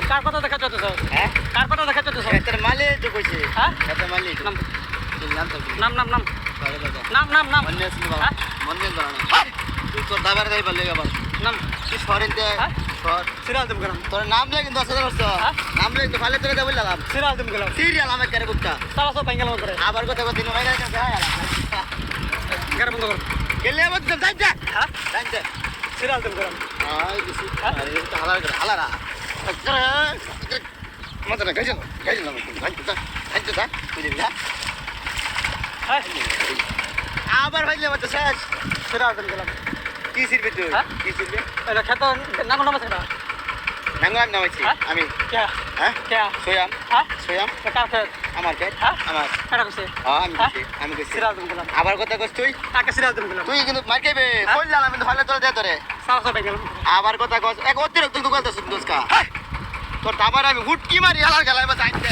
কার কথা দেখা চলতেছ? হ্যাঁ কার কথা দেখা চলতেছ? তোর মালে তো কইছে হ্যাঁ তোর মালে নাম নাম তো নাম নাম নাম পারে দাদা নাম নাম নাম মন্দির ছিল বাবা হ্যাঁ? মন্দির বাড়ানো তুই তোর দাবার গাই বললে আবার নাম তুই সরেনতে হ্যাঁ? সর সিরাজ দেব গেলাম তোর নাম লে কিন্তু 10,000 বছর হ্যাঁ? নাম লে কিন্তু ভালো তোরে দেব বললাম সিরাজ দেব গেলাম সিরিয়াল আমার কারে কুত্তা তারা সব ব্যাঙ্গাল করে আবার কথা কথা দিন ভাই কাছে আয় গাড়ি বন্ধ কর গেলে আবার তো যাইতে হ্যাঁ যাইতে সিরাজ দেব গেলাম আই দিছি আরে তো হালার করে হালারা মজা না গাইজন গাইজন আমি গাইতে যা বুঝলি না হ্যাঁ আবার ভাইলে মত শেষ সিরাজ দেব গেলাম কি সিরবে তুই হ্যাঁ? কি সিরবে এটা খেত নাম নাম আছে না নাঙ্গাম নামাইছি হ্যাঁ? আমি কে হ্যাঁ কে সোয়াম হ্যাঁ সোয়াম কার খেত আমার কে হ্যাঁ? আমার এটা কইছে আমি হ্যাঁ? কইছি আমি কইছি সিরাজ দেব গেলাম আবার কথা কইছ তুই কাকে সিরাজ দেব গেলাম তুই কিন্তু মার খাইবে কইলাম আমি তো ভালো তোরে দে তোরে তারা সব ব্যাঙ্গাল আবার কথা কইছ এক অতিরিক্ত তুই কথা শুনছিস কা তোর দাবার আমি হুটকি মারি হালার গেলাম যাইতে